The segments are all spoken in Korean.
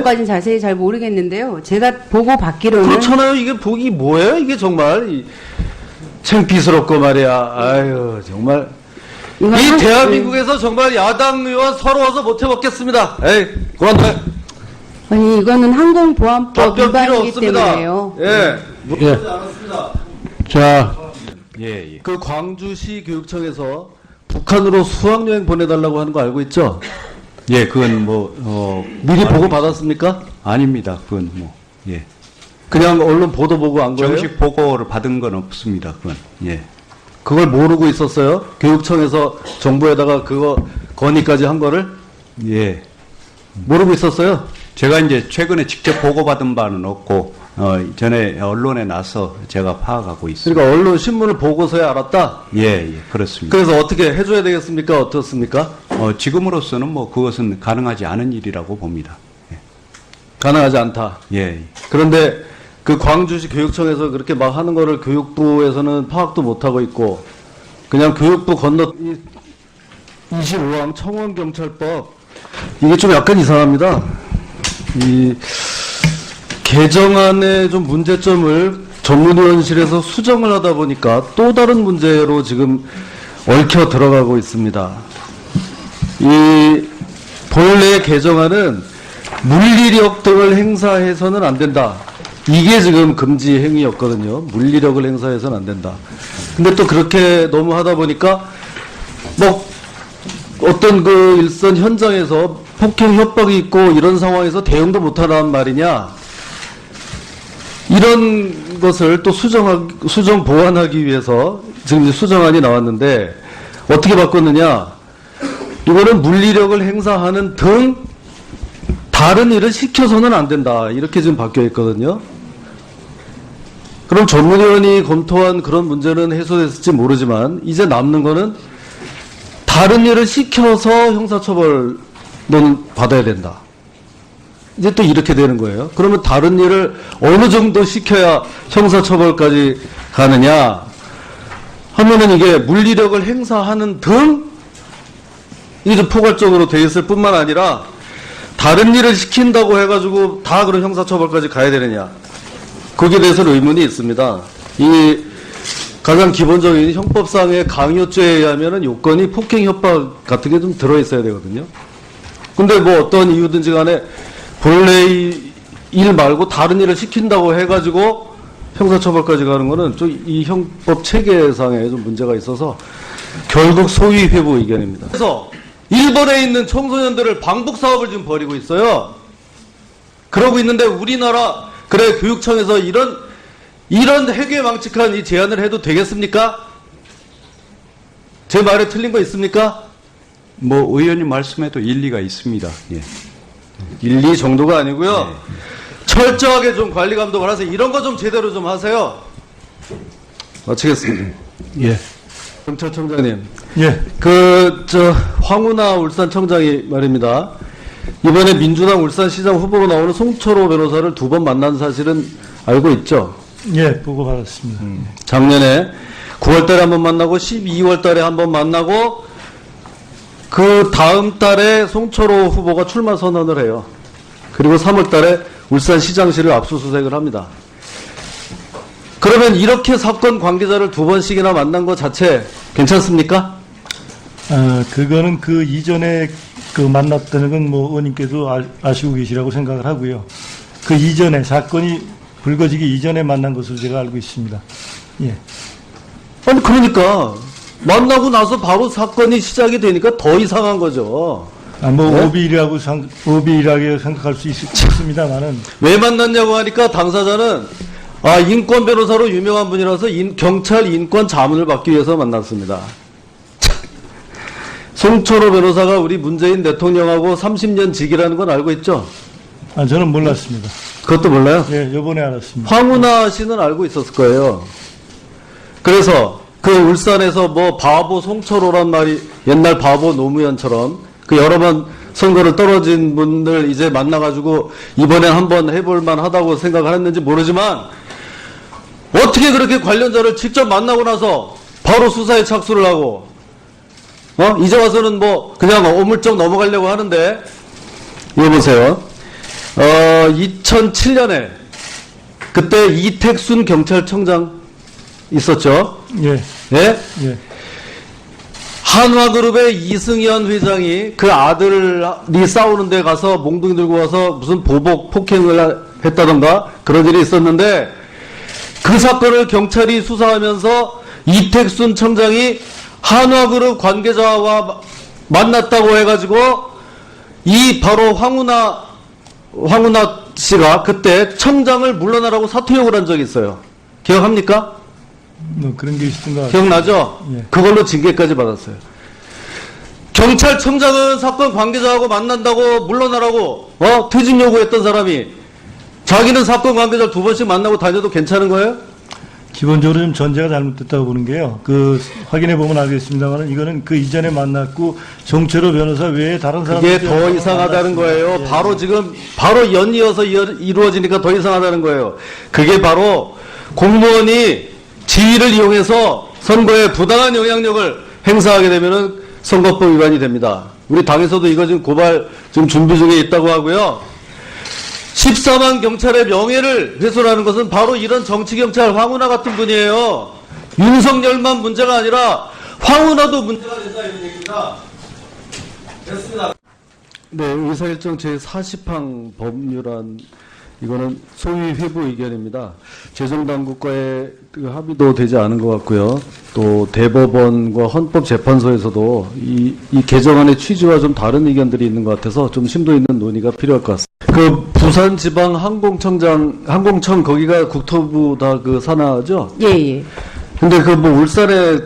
까지는 자세히 잘 모르겠는데요. 제가 보고 받기로는 그렇잖아요. 이게 보기 뭐예요? 이게 정말 창피스럽고 말이야. 아유 정말 이 대한민국에서 정말 야당 의원 서러워서 못 해먹겠습니다. 에이 그만둬. 아니 이거는 항공보안법 답변 필요 위반이기 없습니다. 때문에요. 예. 예. 않았습니다. 자, 예. 그 광주시 교육청에서 북한으로 수학여행 보내달라고 하는 거 알고 있죠? 예, 그건 미리 보고 받았습니까? 아닙니다. 그건 예. 그냥 언론 보도 보고 안 거예요? 정식 보고를 받은 건 없습니다. 그건, 예. 그걸 모르고 있었어요? 교육청에서 정부에다가 그거 건의까지 한 거를? 예. 모르고 있었어요? 제가 이제 최근에 직접 보고받은 바는 없고, 전에 언론에 나서 제가 파악하고 있습니다. 그러니까 언론 신문을 보고서야 알았다? 예, 그렇습니다. 그래서 어떻게 해줘야 되겠습니까? 어떻습니까? 지금으로서는 그것은 가능하지 않은 일이라고 봅니다. 가능하지 않다. 예. 그런데 그 광주시 교육청에서 그렇게 막 하는 거를 교육부에서는 파악도 못하고 있고, 그냥 교육부 건너, 25항 청원경찰법, 이게 좀 약간 이상합니다. 이 개정안의 좀 문제점을 전문위원실에서 수정을 하다 보니까 또 다른 문제로 지금 얽혀 들어가고 있습니다. 이 본래 개정안은 물리력 등을 행사해서는 안 된다. 이게 지금 금지 행위였거든요. 물리력을 행사해서는 안 된다. 근데 또 그렇게 너무 하다 보니까 어떤 그 일선 현장에서 폭행 협박이 있고 이런 상황에서 대응도 못하란 말이냐. 이런 것을 또 수정 보완하기 위해서 지금 이제 수정안이 나왔는데 어떻게 바꿨느냐. 이거는 물리력을 행사하는 등 다른 일을 시켜서는 안 된다. 이렇게 지금 바뀌어 있거든요. 그럼 전문위원이 검토한 그런 문제는 해소됐을지 모르지만 이제 남는 거는 다른 일을 시켜서 형사처벌 너는 받아야 된다. 이제 또 이렇게 되는 거예요. 그러면 다른 일을 어느 정도 시켜야 형사처벌까지 가느냐 하면은 이게 물리력을 행사하는 등 이게 좀 포괄적으로 돼 있을 뿐만 아니라 다른 일을 시킨다고 해가지고 다 그런 형사처벌까지 가야 되느냐. 거기에 대해서는 의문이 있습니다. 이 가장 기본적인 형법상의 강요죄에 의하면은 요건이 폭행 협박 같은 게 좀 들어있어야 되거든요. 근데 어떤 이유든지 간에 본래의 일 말고 다른 일을 시킨다고 해가지고 형사처벌까지 가는 거는 좀 이 형법 체계상에 좀 문제가 있어서 결국 소위 회부 의견입니다. 그래서 일본에 있는 청소년들을 방북 사업을 지금 벌이고 있어요. 그러고 있는데 우리나라 교육청에서 이런 해괴망측한 이 제안을 해도 되겠습니까? 제 말에 틀린 거 있습니까? 의원님 말씀에도 일리가 있습니다. 예. 1, 2 정도가 아니고요. 철저하게 좀 관리 감독을 하세요. 이런 거 좀 제대로 좀 하세요. 마치겠습니다. 예. 경찰청장님. 예. 황운하 울산청장이 말입니다. 이번에 민주당 울산시장 후보로 나오는 송철호 변호사를 2번 만난 사실은 알고 있죠? 예, 보고 받았습니다. 작년에 9월 달에 한 번 만나고 12월 달에 한 번 만나고 그 다음 달에 송철호 후보가 출마 선언을 해요. 그리고 3월 달에 울산시장실을 압수수색을 합니다. 그러면 이렇게 사건 관계자를 2번씩이나 만난 것 자체 괜찮습니까? 그거는 그 이전에 만났다는 건 의원님께도 아시고 계시라고 생각을 하고요. 그 이전에 사건이 불거지기 이전에 만난 것으로 제가 알고 있습니다. 예. 아니 그러니까 만나고 나서 바로 사건이 시작이 되니까 더 이상한 거죠. 네? 오비라고 생각할 수 있습니다만은. 왜 만났냐고 하니까 당사자는 인권 변호사로 유명한 분이라서 경찰 인권 자문을 받기 위해서 만났습니다. 송철호 변호사가 우리 문재인 대통령하고 30년 직이라는 건 알고 있죠? 저는 몰랐습니다. 그것도 몰라요? 예, 요번에 알았습니다. 황운하 씨는 알고 있었을 거예요. 그래서 그 울산에서 바보 송철호란 말이 옛날 바보 노무현처럼 여러 번 선거를 떨어진 분들 이제 만나가지고 이번엔 한번 해볼만 하다고 생각을 했는지 모르지만 어떻게 그렇게 관련자를 직접 만나고 나서 바로 수사에 착수를 하고 이제 와서는 그냥 어물쩍 넘어가려고 하는데 이거 보세요. 2007년에 그때 이택순 경찰청장 있었죠. 예, 예? 예. 한화그룹의 이승현 회장이 그 아들이 싸우는 데 가서 몽둥이 들고 와서 무슨 보복 폭행을 했다던가 그런 일이 있었는데 그 사건을 경찰이 수사하면서 이택순 청장이 한화그룹 관계자와 만났다고 해가지고 이 바로 황운하 씨가 그때 청장을 물러나라고 사퇴 요구를 한 적이 있어요. 기억합니까? 뭐 그런 게 있었던 것 같아요. 기억나죠? 예. 그걸로 징계까지 받았어요. 경찰청장은 사건 관계자하고 만난다고 물러나라고 퇴진 요구했던 사람이 자기는 사건 관계자 2번씩 만나고 다녀도 괜찮은 거예요? 기본적으로 좀 전제가 잘못됐다고 보는 게요. 그 확인해 보면 알겠습니다만 이거는 그 이전에 만났고 정철호 변호사 외에 다른 그게 사람들 더 이상하다는 거예요. 예. 바로 지금 바로 연이어서 이루어지니까 더 이상하다는 거예요. 그게 바로 공무원이 지위를 이용해서 선거에 부당한 영향력을 행사하게 되면은 선거법 위반이 됩니다. 우리 당에서도 이거 지금 고발 지금 준비 중에 있다고 하고요. 14만 경찰의 명예를 훼손하는 것은 바로 이런 정치경찰 황운하 같은 분이에요. 윤석열만 문제가 아니라 황운하도 문제가 된다 이런 얘기입니다. 됐습니다. 네, 의사일정 제40항 법률안 이거는 소위 회부 의견입니다. 재정당국과의 그 합의도 되지 않은 것 같고요. 또 대법원과 헌법재판소에서도 이 개정안의 취지와 좀 다른 의견들이 있는 것 같아서 좀 심도 있는 논의가 필요할 것 같습니다. 그 부산지방항공청 거기가 국토부 다 그 산하죠? 예, 예. 근데 그 뭐 울산에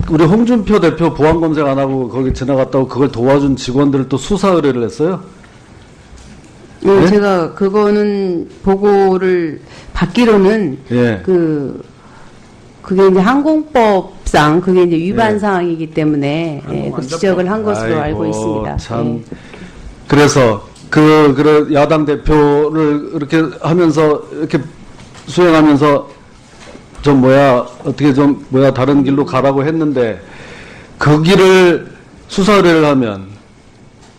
우리 홍준표 대표 보안 검색 안 하고 거기 지나갔다고 그걸 도와준 직원들을 또 수사 의뢰를 했어요? 네? 제가 그거는 보고를 받기로는 예. 그게 이제 항공법상 그게 이제 위반 예. 사항이기 때문에 그 지적을 한 것으로 알고 있습니다. 참. 예. 그래서 그 야당 대표를 이렇게 하면서 이렇게 수행하면서 다른 길로 가라고 했는데 그 길을 수사 의뢰를 하면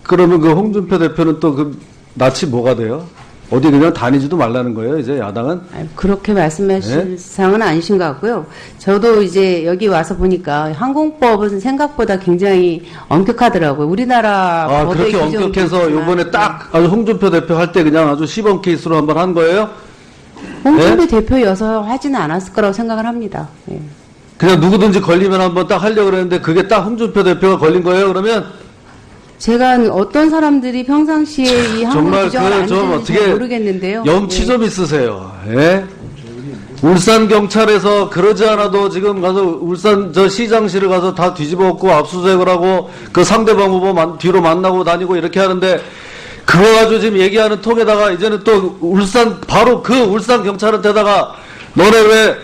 그러면 그 홍준표 대표는 또 그 낯이 뭐가 돼요? 어디 그냥 다니지도 말라는 거예요, 이제 야당은? 그렇게 말씀하실 네? 상은 아니신 것 같고요. 저도 이제 여기 와서 보니까 항공법은 생각보다 굉장히 엄격하더라고요. 우리나라 법의 그렇게 규정도 엄격해서 있지만, 요번에 딱 아주 홍준표 대표 할 때 그냥 아주 시범 케이스로 한번 한 거예요? 홍준표 대표여서 하지는 않았을 거라고 생각을 합니다. 예. 그냥 누구든지 걸리면 한번 딱 하려고 그랬는데 그게 딱 홍준표 대표가 걸린 거예요, 그러면? 제가 어떤 사람들이 평상시에 이 항공 정말 규정을 안 좀 지는지 어떻게 모르겠는데요. 염치 예. 좀 있으세요. 예? 울산 경찰에서 그러지 않아도 지금 가서 울산 저 시장실을 가서 다 뒤집어 엎고 압수수색을 하고 그 상대방 후보 뒤로 만나고 다니고 이렇게 하는데 그거 가지고 지금 얘기하는 톡에다가 이제는 또 바로 그 울산 경찰한테다가 너네 왜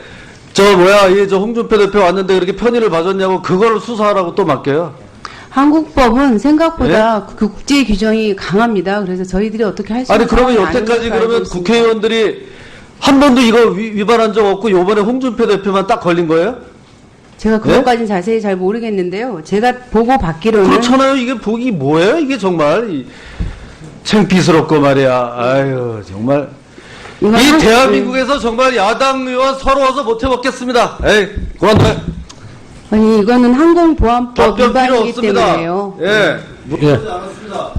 저 홍준표 대표 왔는데 이렇게 편의를 봐줬냐고 그거를 수사하라고 또 맡겨요. 한국법은 생각보다 국제 규정이 강합니다. 그래서 저희들이 어떻게 할 수 있는 아니 그러면 상황이 아닌 여태까지 것으로 알고 그러면 있습니다. 국회의원들이 한 번도 이거 위반한 적 없고 요번에 홍준표 대표만 딱 걸린 거예요? 제가 그것까지는 자세히 잘 모르겠는데요. 제가 보고 받기로는 그렇잖아요. 이게 보기 뭐예요? 이게 정말 창피스럽고 말이야. 아유 정말 이 대한민국에서 정말 야당 의원 서러워서 못 해먹겠습니다. 에이 그만둬요. 아니 이거는 항공보안법 답변 필요 위반이기 없습니다. 때문에요. 예. 예. 않았습니다.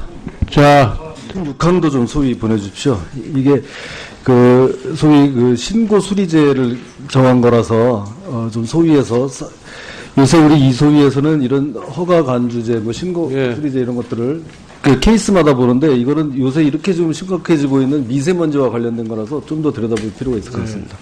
자, 6항도 좀 소위 보내주십시오. 이게 그 소위 그 신고 수리제를 정한 거라서 좀 소위에서 요새 우리 이소위에서는 이런 허가 간주제, 뭐 신고 수리제 이런 것들을 그 케이스마다 보는데 이거는 요새 이렇게 좀 심각해지고 있는 미세먼지와 관련된 거라서 좀 더 들여다볼 필요가 있을 것 같습니다.